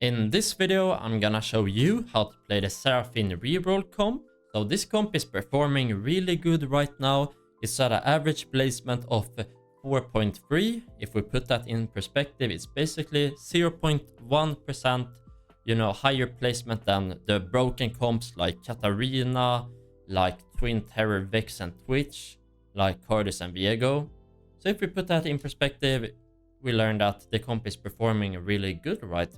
In this video, I'm gonna show you how to play the Seraphine reroll comp. So this comp is performing really good right now. It's at an average placement of 4.3. If we put that in perspective, it's basically 0.1%, higher placement than the broken comps like Katarina, like Twin Terror, Vex and Twitch, like Cardis and Viego. So if we put that in perspective, we learn that the comp is performing really good, right?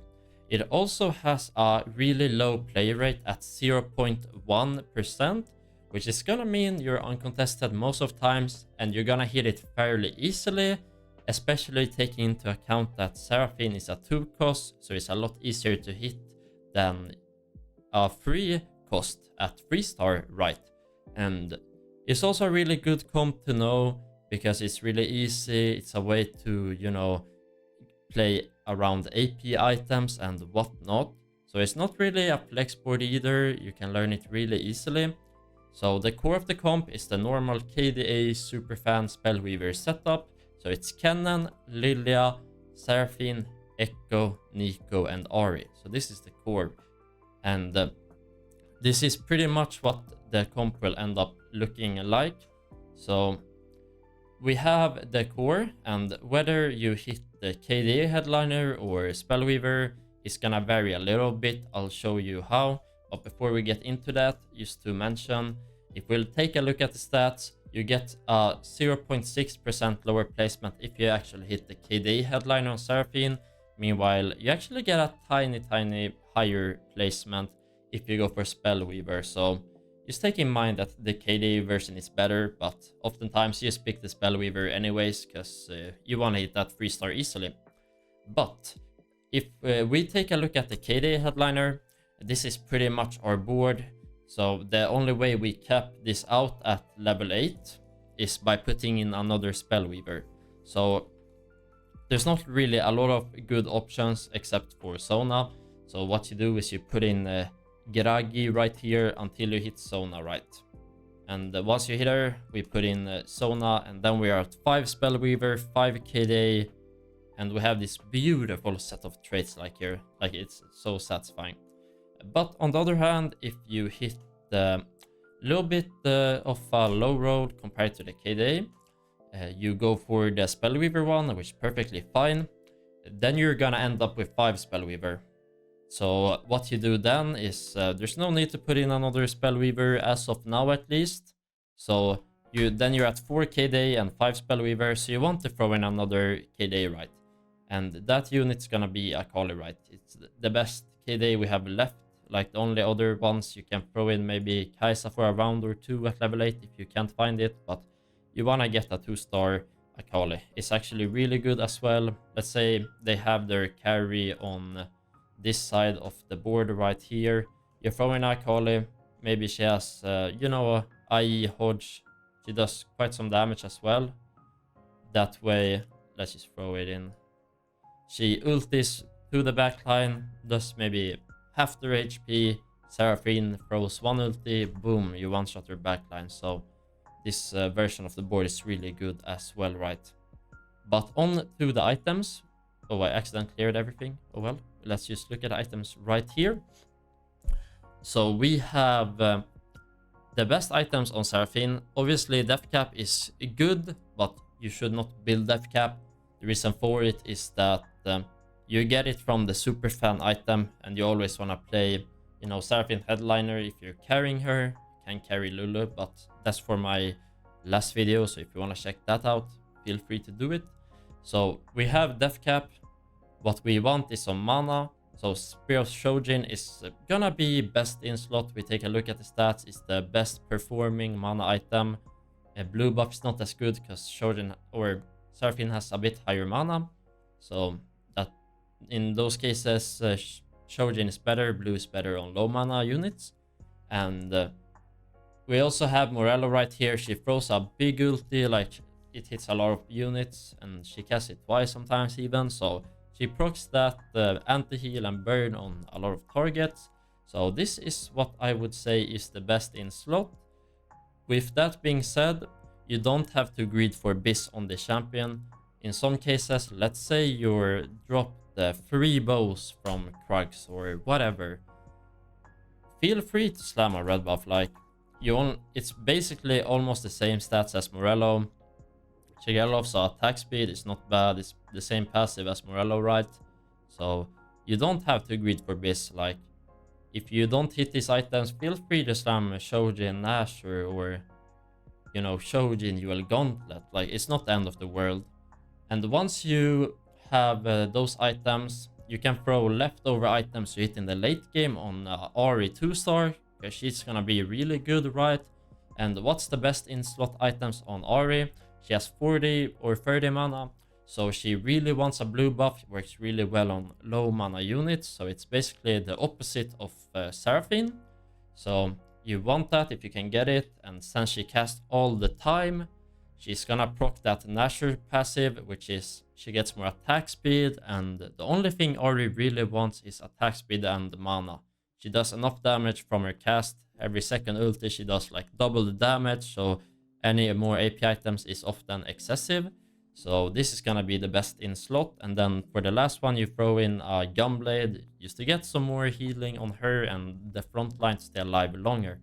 It also has a really low play rate at 0.1%, which is gonna mean you're uncontested most of times and you're gonna hit it fairly easily, especially taking into account that Seraphine is a 2 cost, so it's a lot easier to hit than a 3 cost at 3-star, right? And it's also a really good comp to know because it's really easy. It's a way to, play around AP items and whatnot. So it's not really a flex board either. You can learn it really easily. So the core of the comp is the normal KDA Superfan Spellweaver setup. So it's Kennen, Lilia, Seraphine, Echo, Nico, and Ari. So this is the core. And this is pretty much what the comp will end up looking like. So we have the core, and whether you hit the KDA headliner or Spellweaver is gonna vary a little bit. I'll show you how. But before we get into that, just to mention, if we'll take a look at the stats, you get a 0.6% lower placement if you actually hit the KDA headliner on Seraphine. Meanwhile, you actually get a tiny higher placement if you go for Spellweaver. So just take in mind that the KDA version is better, but oftentimes you just pick the Spellweaver anyways because you want to hit that 3-star easily. But if we take a look at the KDA headliner, this is pretty much our board. So the only way we cap this out at level 8 is by putting in another Spellweaver. So there's not really a lot of good options except for Sona. So what you do is you put in Geragi right here until you hit Sona, right? And once you hit her, we put in Sona, and then we are at 5 Spellweaver, 5 KDA, and we have this beautiful set of traits like here. Like, it's so satisfying. But on the other hand, if you hit a little bit of a low roll compared to the KDA, you go for the Spellweaver one, which is perfectly fine. Then you're gonna end up with 5 Spellweaver. So what you do then is there's no need to put in another Spellweaver as of now, at least. So you're at 4 KDA and 5 Spellweaver, so you want to throw in another KDA, right? And that unit's gonna be Akali, right? It's the best KDA we have left. Like, the only other ones you can throw in maybe Kaisa for a round or 2 at level 8 if you can't find it, but you wanna get a 2-star Akali. It's actually really good as well. Let's say they have their carry on this side of the board right here. You're throwing Akali. Maybe she has, IE Hodge. She does quite some damage as well. That way, let's just throw it in. She ultis to the backline, does maybe half their HP. Seraphine throws 1 ulti, boom, you one-shot her backline. So this version of the board is really good as well, right? But on to the items. Oh, I accidentally cleared everything. Oh well. Let's just look at items right here. So we have the best items on Seraphine. Obviously, Death Cap is good, but you should not build Death Cap. The reason for it is that you get it from the super fan item, and you always want to play, Seraphine headliner. If you're carrying her, you can carry Lulu, but that's for my last video. So if you want to check that out, feel free to do it. So we have Death Cap. What we want is some mana. So Spear of Shojin is gonna be best in slot. We take a look at the stats. It's the best performing mana item. Blue buff is not as good because Shojin or Seraphine has a bit higher mana. So that in those cases, Shojin is better. Blue is better on low mana units. And we also have Morello right here. She throws a big ulti, like it hits a lot of units, and she casts it twice sometimes even. So she procs that anti-heal and burn on a lot of targets. So this is what I would say is the best in slot. With that being said, you don't have to greed for Biz on the champion. In some cases, let's say you're dropped free bows from Krugs or whatever, feel free to slam a red buff. Like, it's basically almost the same stats as Morello. Shigelov's attack speed is not bad. It's the same passive as Morello, right? So you don't have to greed for this. Like, if you don't hit these items, feel free to slam Shojin Asher or, you know, Shojin Dual Gauntlet. Like, it's not the end of the world. And once you have those items, you can throw leftover items you hit in the late game on Ari 2-star, because she's gonna be really good, right? And what's the best in-slot items on Ari? She has 40 or 30 mana, so she really wants a blue buff. It works really well on low mana units, so it's basically the opposite of Seraphine. So you want that if you can get it, and since she casts all the time, she's gonna proc that Nashor passive, which is she gets more attack speed, and the only thing Ari really wants is attack speed and mana. She does enough damage from her cast. Every second ulti she does like double the damage, so any more AP items is often excessive. So this is gonna be the best in slot. And then for the last one, you throw in a Gunblade just to get some more healing on her and the front line to stay alive longer.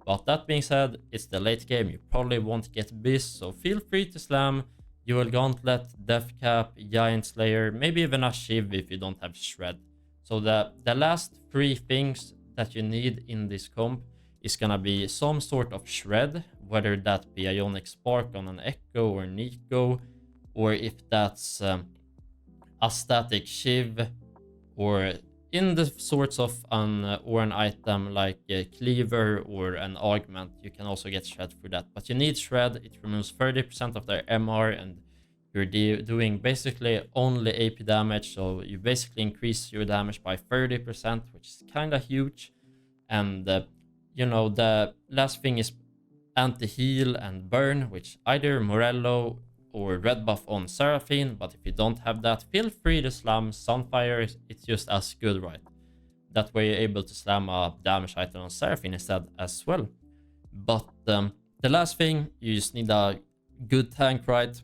But that being said, it's the late game. You probably won't get Biz, so feel free to slam Dual Gauntlet, Death Cap, Giant Slayer, maybe even a Shiv if you don't have Shred. So the last three things that you need in this comp is gonna be some sort of Shred, whether that be Ionic Spark on an Echo or Nico, or if that's a static Shiv, or in the sorts of an item like a Cleaver or an Augment, you can also get Shred for that. But you need Shred. It removes 30% of their MR, and you're doing basically only AP damage, so you basically increase your damage by 30%, which is kind of huge. And you know, the last thing is anti-heal and burn, which either Morello or red buff on Seraphine, but if you don't have that, feel free to slam Sunfire. It's just as good, right? That way you're able to slam a damage item on Seraphine instead as well. But the last thing, you just need a good tank, right?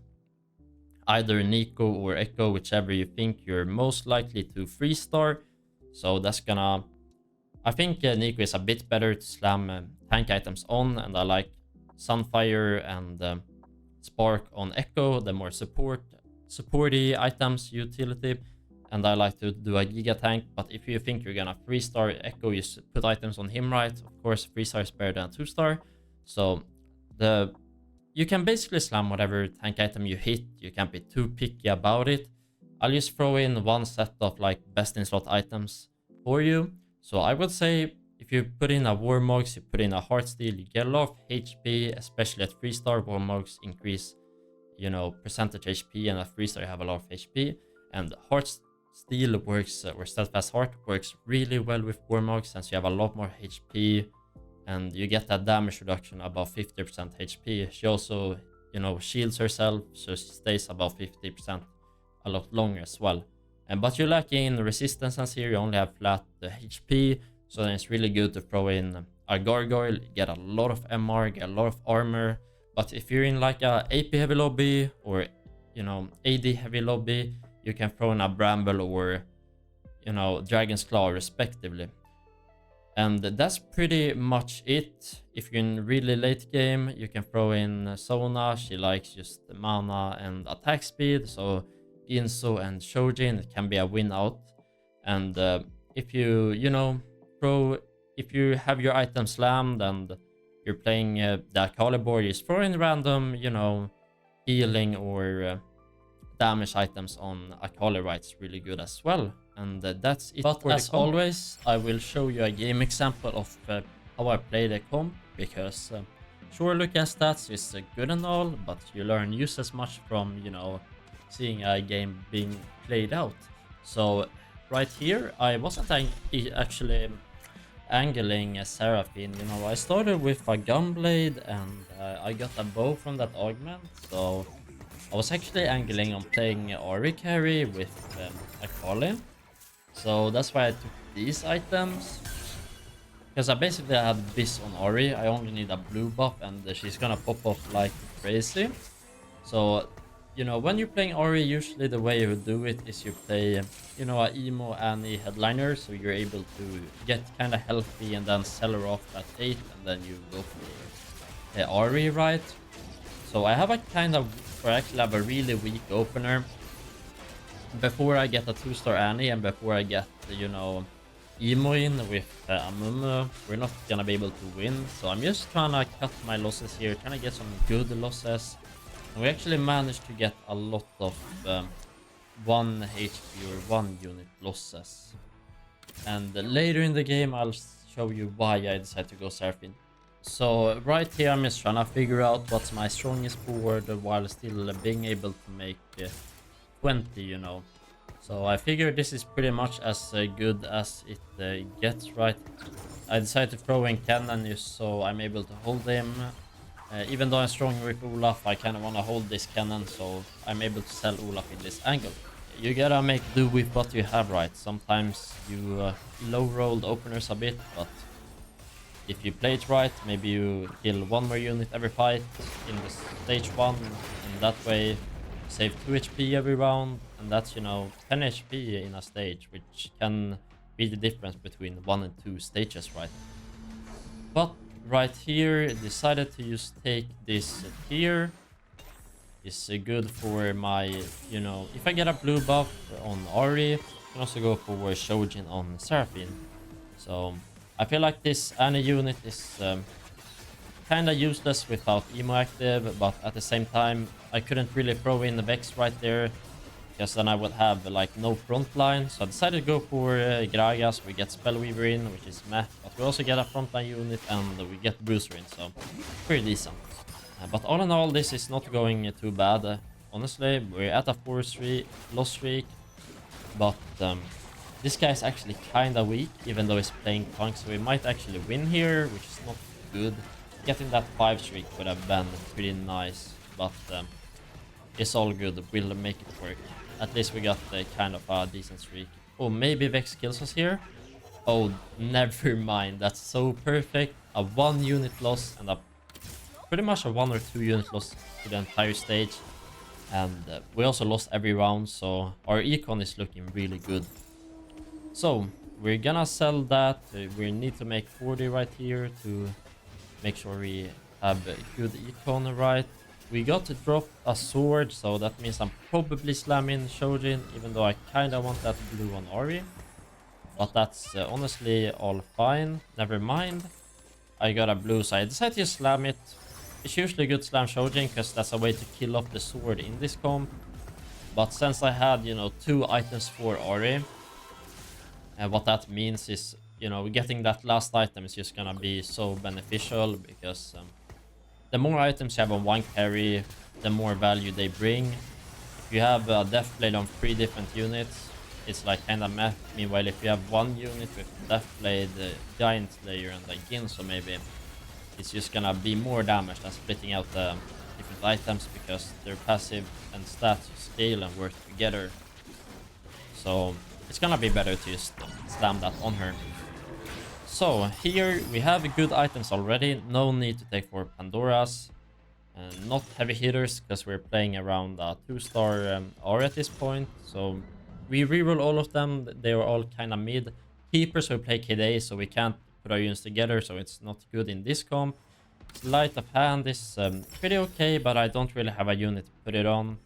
Either Nico or Echo, whichever you think you're most likely to 3-star. So that's gonna... I think Nico is a bit better to slam tank items on, and I like Sunfire and Spark on Echo, the more supporty items utility, and I like to do a Giga Tank. But if you think you're gonna 3-star Echo, you put items on him, right? Of course, 3-star is better than 2-star. So you can basically slam whatever tank item you hit. You can't be too picky about it. I'll just throw in one set of like best in slot items for you. So I would say if you put in a Warmogs, you put in a Heartsteel, you get a lot of HP, especially at 3-star. Warmogs increase, you know, percentage HP, and at 3-star you have a lot of HP. And Heartsteel works, or Steadfast Heart works really well with Warmogs, since you have a lot more HP, and you get that damage reduction above 50% HP. She also, you know, shields herself, so she stays above 50% a lot longer as well. But you're lacking in resistance here, you only have flat HP, so then it's really good to throw in a Gargoyle, get a lot of MR, get a lot of armor. But if you're in like a AP heavy lobby or, you know, AD heavy lobby, you can throw in a Bramble or, you know, Dragon's Claw respectively. And that's pretty much it. If you're in really late game, you can throw in Sona. She likes just mana and attack speed, so Ginso and Shojin, it can be a win out. And if you know, if you have your item slammed and you're playing the Akali board, just throw in random, you know, healing or damage items on Akali, right? It's really good as well. And that's it. But as always, I will show you a game example of how I play the comp, because sure, looking at stats is good and all, but you learn just as much from, you know, seeing a game being played out. So right here, I wasn't actually angling a Seraphine. You know, I started with a Gunblade, and I got a bow from that augment, so I was actually angling on playing Ari carry with Akali. So that's why I took these items, because I basically had this on Ari. I only need a blue buff, and she's gonna pop off like crazy. So you know, when you're playing Ori, usually the way you do it is you play, you know, a emo Annie headliner, so you're able to get kind of healthy and then sell her off at 8, and then you go for Ori, right? So I have a kind of, or actually have a really weak opener before I get a 2-star Annie and before I get, you know, emo in with Amumu. We're not gonna be able to win, so I'm just trying to cut my losses here, trying to get some good losses. And we actually managed to get a lot of 1 HP or 1 unit losses. And later in the game, I'll show you why I decided to go Seraphine. So right here, I'm just trying to figure out what's my strongest board while still being able to make 20, you know. So I figured this is pretty much as good as it gets, right? I decided to throw in cannon just so I'm able to hold him. Even though I'm strong with Olaf, I kind of want to hold this cannon, so I'm able to sell Olaf in this angle. You gotta make do with what you have, right? Sometimes you low-roll the openers a bit, but if you play it right, maybe you kill 1 more unit every fight in the stage 1, and that way save 2 HP every round, and that's, you know, 10 HP in a stage, which can be the difference between 1 and 2 stages, right? But right here, decided to just take this here. Is good for my, you know, if I get a blue buff on Ori, I can also go for Shojin on Seraphine. So I feel like this Annie unit is kind of useless without emo active, but at the same time I couldn't really throw in the Vex right there, because then I would have like no front line. So I decided to go for Gragas. We get Spellweaver in, which is meh, but we also get a frontline unit and we get Bruiser in, so pretty decent. But all in all, this is not going too bad. Honestly, we're at a 4 loss streak, but this guy is actually kind of weak, even though he's playing tank, so we might actually win here, which is not good. Getting that 5 streak would have been pretty nice, but it's all good. We'll make it work. At least we got kind of a decent streak. Oh, maybe Vex kills us here? Oh, never mind. That's so perfect. A 1 unit loss and a pretty much a 1 or 2 unit loss to the entire stage. And we also lost every round, so our econ is looking really good. So we're gonna sell that. We need to make 40 right here to make sure we have a good econ, right? We got to drop a sword, so that means I'm probably slamming Shojin, even though I kind of want that blue on Ori. But that's honestly all fine. Never mind. I got a blue, so I decided to slam it. It's usually good slam Shojin, because that's a way to kill off the sword in this comp. But since I had, you know, 2 items for Ori, and what that means is, you know, getting that last item is just gonna be so beneficial, because the more items you have on one carry, the more value they bring. If you have a Death Blade on 3 different units, it's like kinda meh. Meanwhile, if you have 1 unit with Death Blade, Giant Slayer, and like Ginso, maybe it's just gonna be more damage than splitting out the different items, because their passive and stats scale and work together. So it's gonna be better to just slam that on her. So here we have good items already. No need to take for Pandoras. Not heavy hitters, because we're playing around a 2-star R at this point. So we reroll all of them. They are all kind of mid. Keepers we play KDA, so we can't put our units together, so it's not good in this comp. Sleight of hand is pretty okay, but I don't really have a unit to put it on.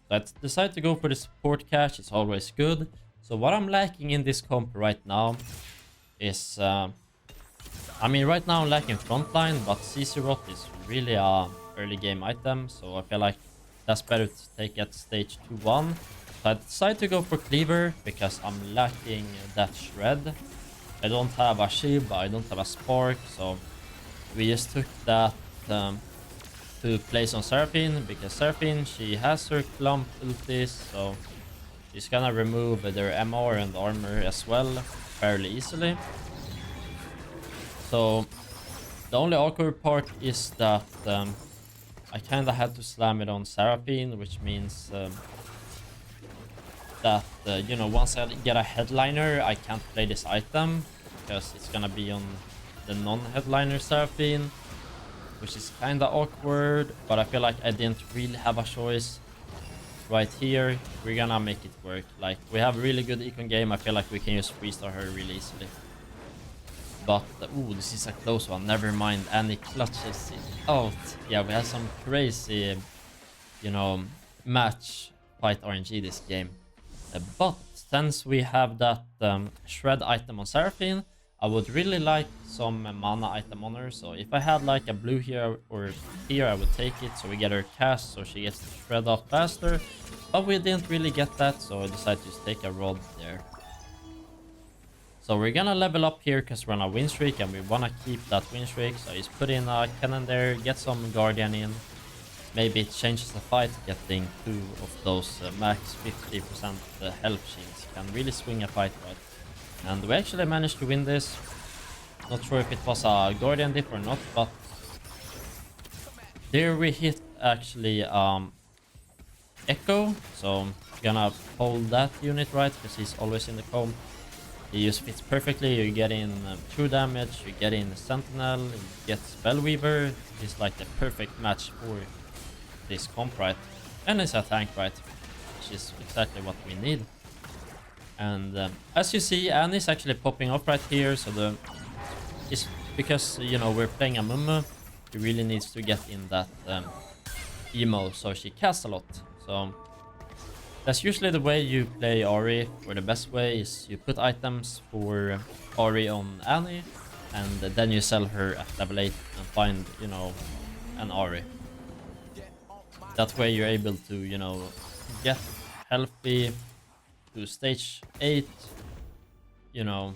So I decided to go for the support cache. It's always good. So what I'm lacking in this comp right now is, I mean, right now I'm lacking frontline, but CC Rot is really a early game item, so I feel like that's better to take at stage 2-1. So I decided to go for Cleaver, because I'm lacking that shred. I don't have a Shib, I don't have a Spark, so we just took that to place on Seraphine, because Seraphine, she has her clump ultis, so she's gonna remove their MR and armor as well fairly easily. So the only awkward part is that I kinda had to slam it on Seraphine, which means that, you know, once I get a headliner, I can't play this item, because it's gonna be on the non-headliner Seraphine, which is kinda awkward, but I feel like I didn't really have a choice. right here, we're gonna make it work. Like, we have a really good econ game. I feel like we can just 3-star her really easily. But, ooh, this is a close one. Never mind. And it clutches it out. Yeah, we have some crazy, you know, match fight RNG this game. But since we have that shred item on Seraphine, I would really like some mana item on her. So if I had like a blue here or here, I would take it. So we get her cast so she gets to shred off faster. But we didn't really get that, so I decided to just take a rod there. So we're gonna level up here because we're on a win streak and we wanna keep that win streak. So I just put in a cannon there, get some guardian in. Maybe it changes the fight. Getting 2 of those max 50% health shields can really swing a fight, right? And we actually managed to win this. Not sure if it was a guardian dip or not, but there we hit actually Echo. So gonna hold that unit, right, because he's always in the comp. He just fits perfectly. You get in true damage, you get in Sentinel, you get Spellweaver. It's like the perfect match for this comp, right? And it's a tank, right? Which is exactly what we need. And as you see, Annie is actually popping off right here. So it's because, you know, we're playing a Mumu. She really needs to get in that emo, so she casts a lot. So that's usually the way you play Ahri, or the best way is you put items for Ahri on Annie, and then you sell her at level 8 and find, you know, an Ahri. That way you're able to, you know, get healthy to stage 8, you know,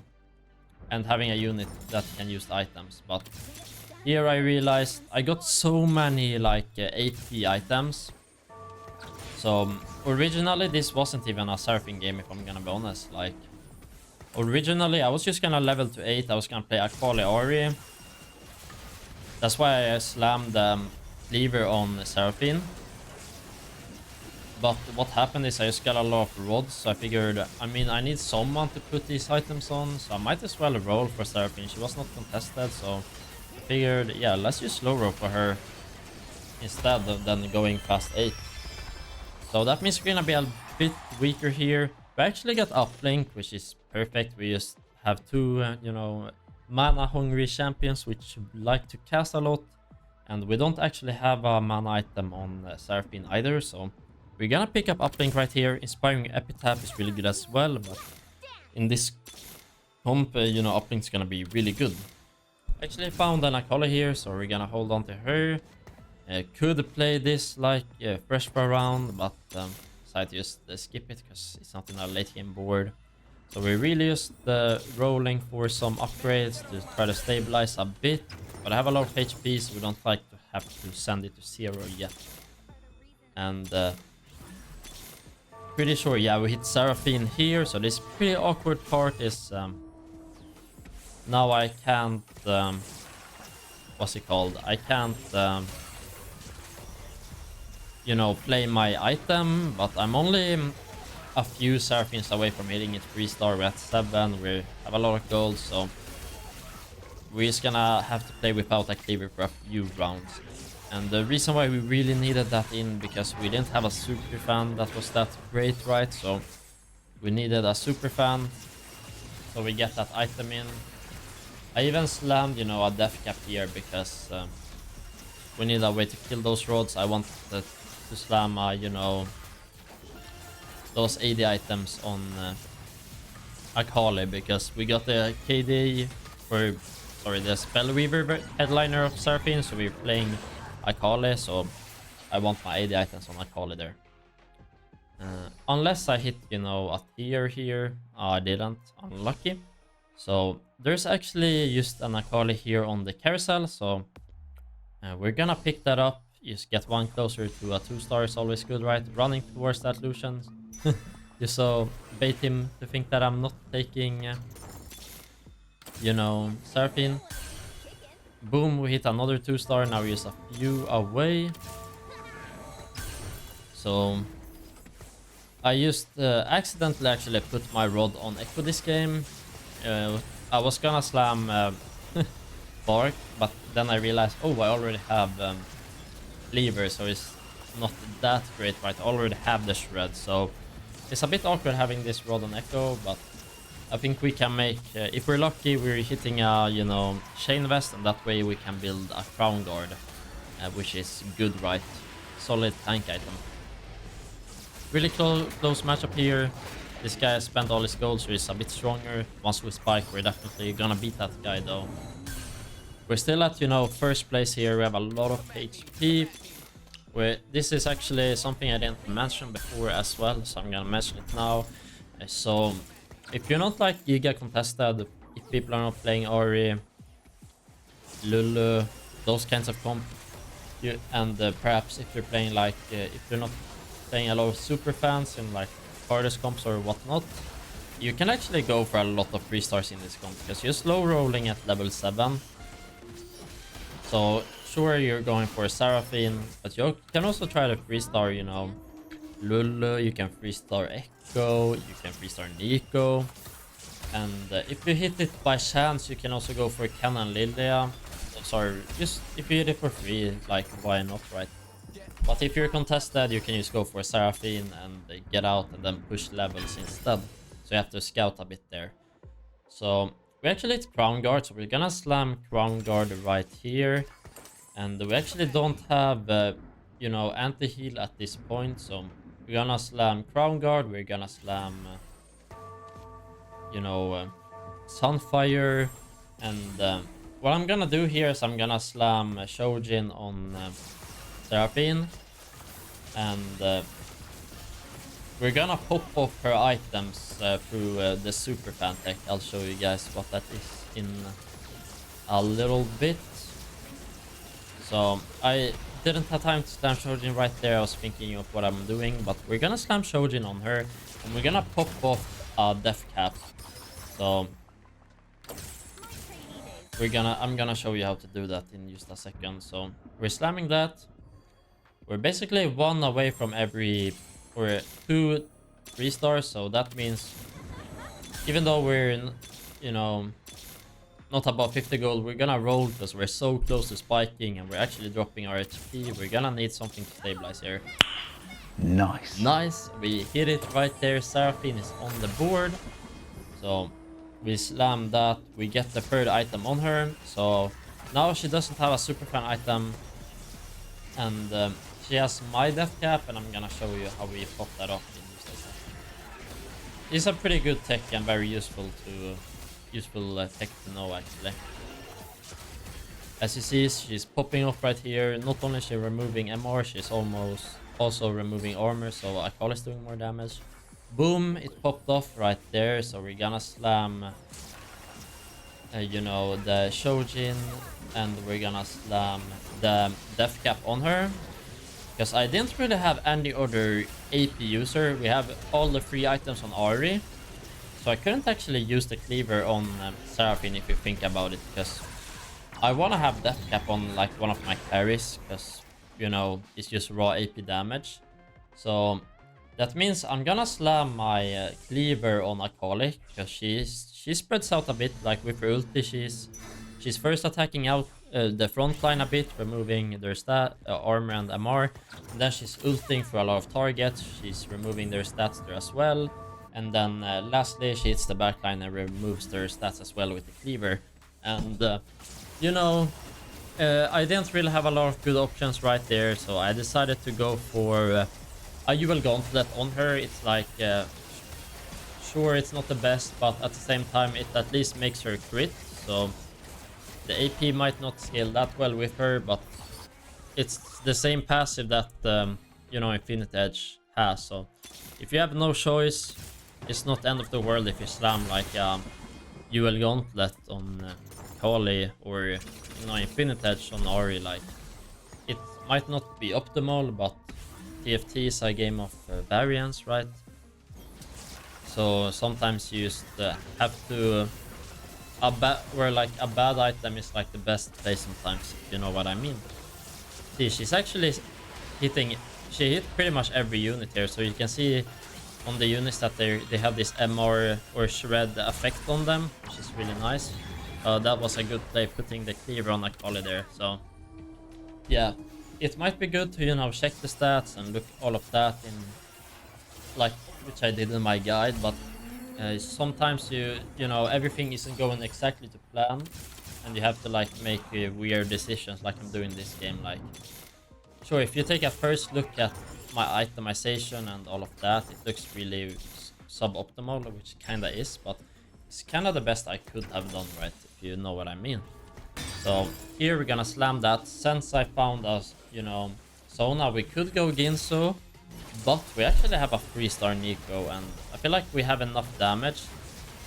and having a unit that can use the items. But here I realized I got so many like AP items. So originally this wasn't even a Seraphine game, if I'm gonna be honest. Like, originally I was just gonna level to 8. I was gonna play Akali Ahri. That's why I slammed Cleaver on Seraphine. But what happened is I just got a lot of rods, so I figured, I mean, I need someone to put these items on, so I might as well roll for Seraphine. She was not contested, so I figured, yeah, let's just slow roll for her instead of then going past 8. So that means we're gonna be a bit weaker here. We actually got uplink, which is perfect. We just have 2, you know, mana-hungry champions, which like to cast a lot. And we don't actually have a mana item on Seraphine either, so we're gonna pick up uplink right here. Inspiring Epitaph is really good as well, but in this comp, you know, uplink's gonna be really good. Actually found an Akali here, so we're gonna hold on to her. Could play this like fresh for a round, but decided to just skip it because it's not in our late game board. So we're really just rolling for some upgrades to try to stabilize a bit. But I have a lot of HP, so we don't like to have to send it to 0 yet. And pretty sure, yeah, we hit Seraphine here. So this pretty awkward part is now I can't, what's it called? I can't, you know, play my item, but I'm only a few Seraphines away from hitting it 3-star. We're at 7, we have a lot of gold, so we're just gonna have to play without a cleaver for a few rounds. And the reason why we really needed that in, because we didn't have a super fan that was that great, right? So we needed a super fan, so we get that item in. I even slammed, you know, a death cap here because we need a way to kill those rods. I wanted to slam, you know, those AD items on Akali, because we got the KD, or sorry, the Spellweaver headliner of Seraphine, so we're playing Akali, so I want my AD items on Akali there. Unless I hit, you know, a tier here. I didn't. Unlucky. So there's actually just an Akali here on the carousel, so we're gonna pick that up. Just get one closer to a 2-star is always good, right? Running towards that Lucian. Just so bait him to think that I'm not taking, you know, Seraphine. Boom, we hit another 2-star. Now we're just a few away. So I just accidentally actually put my rod on Echo this game. I was gonna slam Bark, but then I realized, oh, I already have Lever, so it's not that great, right? I already have the shred, so it's a bit awkward having this rod on echo, but I think we can make, if we're lucky, we're hitting a, you know, chain vest, and that way we can build a crown guard, which is good, right? Solid tank item. Really close matchup here. This guy has spent all his gold, so he's a bit stronger. Once we spike, we're definitely gonna beat that guy, though. We're still at, you know, first place here. We have a lot of HP. This is actually something I didn't mention before as well, so I'm gonna mention it now. So, if you're not like Giga contested, if people are not playing Ori, Lulu, those kinds of comp, and perhaps if you're playing like, if you're not playing a lot of super fans in like hardest comps or whatnot, you can actually go for a lot of 3 stars in this comp because you're slow rolling at level 7. So sure, you're going for Seraphine, but you can also try to 3-star, you know, Lulu, you can 3-star Echo, you can 3-star Nico. And if you hit it by chance, you can also go for Ken and Lilia. Sorry, just if you hit it for free, like, why not, right? But if you're contested, you can just go for Seraphine and get out and then push levels instead. So you have to scout a bit there. So we actually hit Crown Guard, so we're gonna slam Crown Guard right here. And we actually don't have, you know, anti-heal at this point, so we're gonna slam Crown Guard, we're gonna slam, you know, Sunfire, and what I'm gonna do here is I'm gonna slam Shojin on Seraphine, and we're gonna pop off her items through the super fan tech. I'll show you guys what that is in a little bit. So I didn't have time to slam Shojin right there. I was thinking of what I'm doing, but we're gonna slam Shojin on her, and we're gonna pop off a death cap. So I'm gonna show you how to do that in just a second. So we're slamming that. We're basically 1 away from every, or 2 3-stars. So that means even though we're, you know, not above 50 gold, we're gonna roll because we're so close to spiking and we're actually dropping our HP. We're gonna need something to stabilize here. Nice. Nice. We hit it right there. Seraphine is on the board. So we slam that. We get the 3rd item on her. So now she doesn't have a super fan item. And she has my death cap, and I'm gonna show you how we pop that off in just a second. It's a pretty good tech and very useful tech to know, actually. As you see, she's popping off right here. Not only is she removing MR, she's almost also removing armor, so Akali is doing more damage. Boom, it popped off right there. So we're gonna slam, you know, the Shojin, and we're gonna slam the death cap on her. Because I didn't really have any other AP user. We have all the 3 items on Ari. So I couldn't actually use the cleaver on Seraphine, if you think about it. Because I want to have death cap on like one of my carries. Because, you know, it's just raw AP damage. So that means I'm gonna slam my cleaver on Akali. Because she spreads out a bit. Like with her ulti, she's first attacking out the front line a bit, removing their armor and MR, and then she's ulting for a lot of targets. She's removing their stats there as well, and then lastly she hits the backline and removes their stats as well with the cleaver. And you know, I didn't really have a lot of good options right there, so I decided to go for a UL Gauntlet on her. It's like, sure, it's not the best, but at the same time it at least makes her crit. So the AP might not scale that well with her, but it's the same passive that, you know, Infinite Edge has. So if you have no choice, it's not the end of the world if you slam like UL Gauntlet on Kali, or, you know, Infinite Edge on Ari. Like, it might not be optimal, but TFT is a game of variance, right? So sometimes you just have to... where like a bad item is like the best play sometimes, if you know what I mean. See, she's actually hitting... She hit pretty much every unit here, so you can see on the units that they have this MR or shred effect on them, which is really nice. That was a good play, putting the cleaver on Akali there. So yeah, it might be good to, you know, check the stats and look all of that in, like, which I did in my guide, but sometimes you know, everything isn't going exactly to plan, and you have to like make weird decisions like I'm doing this game. Like, sure, if you take a first look at my itemization and all of that, it looks really suboptimal, which kinda is, but it's kinda the best I could have done, right? If you know what I mean. So here we're gonna slam that. Since I found us, you know, Sona, we could go Ginsu, but we actually have a 3-star Nico, and I feel like we have enough damage.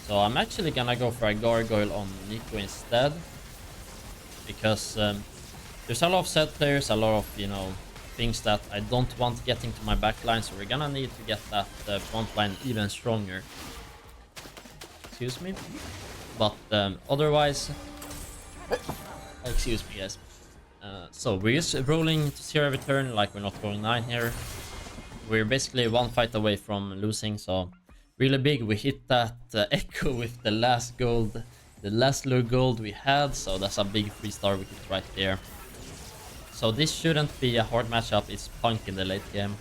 So I'm actually gonna go for a Gargoyle on Nico instead, because there's a lot of set players, a lot of, you know, things that I don't want getting to my backline, so we're gonna need to get that front line even stronger. Excuse me. But otherwise... Excuse me, guys. So we're just rolling to 0 return, like we're not going 9 here. We're basically one fight away from losing, so really big. We hit that Echo with the last gold, the last low gold we had, so that's a big 3-star wicket right there. So this shouldn't be a hard matchup. It's Punk in the late game.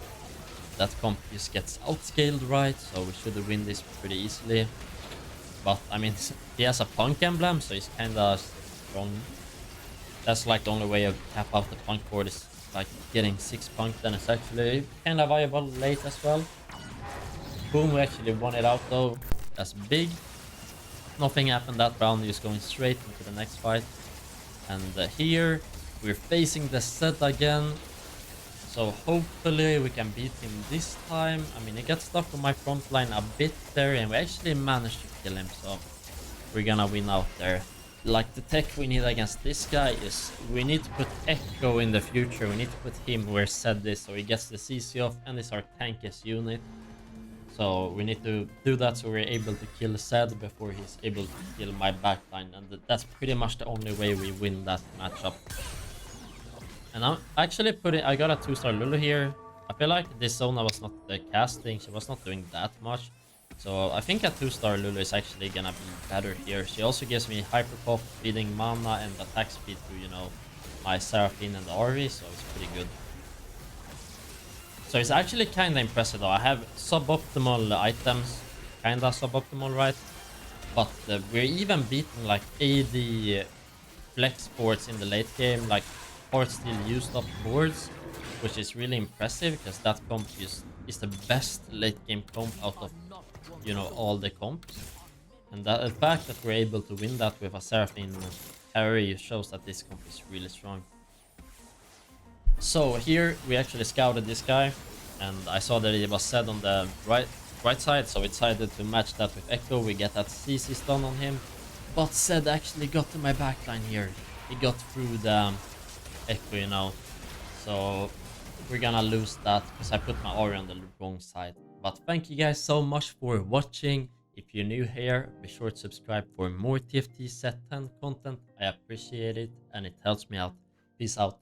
That comp just gets outscaled, right? So we should win this pretty easily. But I mean, he has a Punk emblem, so he's kinda strong. That's like the only way to cap out the Punk board is like getting 6 Punk, then it's actually kinda viable late as well. Boom, we actually won it out though. That's big. Nothing happened that round, just going straight into the next fight. And here we're facing the set again. So hopefully we can beat him this time. I mean, he got stuck on my front line a bit there, and we actually managed to kill him, so we're gonna win out there. Like, the tech we need against this guy is we need to put Echo in the future. We need to put him where Zed is, so he gets the CC off and is our tankiest unit. So we need to do that so we're able to kill Zed before he's able to kill my backline, and that's pretty much the only way we win that matchup. And I'm actually I got a 2-star Lulu here. I feel like this Zona was not casting, she was not doing that much. So I think a 2-star Lulu is actually gonna be better here. She also gives me Hyper Pop, feeding mana, and attack speed to, you know, my Seraphine and the RV, so it's pretty good. So it's actually kinda impressive though. I have suboptimal items, kinda suboptimal, right? But we're even beating like AD flex boards in the late game, like or still used up boards, which is really impressive because that comp is the best late game comp out of, you know, all the comps. And the fact that we're able to win that with a Seraphine carry shows that this comp is really strong. So here we actually scouted this guy, and I saw that it was Zed on the right side, so we decided to match that with Echo. We get that CC stun on him, but Zed actually got to my backline here. He got through the Echo, you know, so we're gonna lose that because I put my aura on the wrong side. But thank you guys so much for watching. If you're new here, be sure to subscribe for more TFT Set 10 content. I appreciate it and it helps me out. Peace out.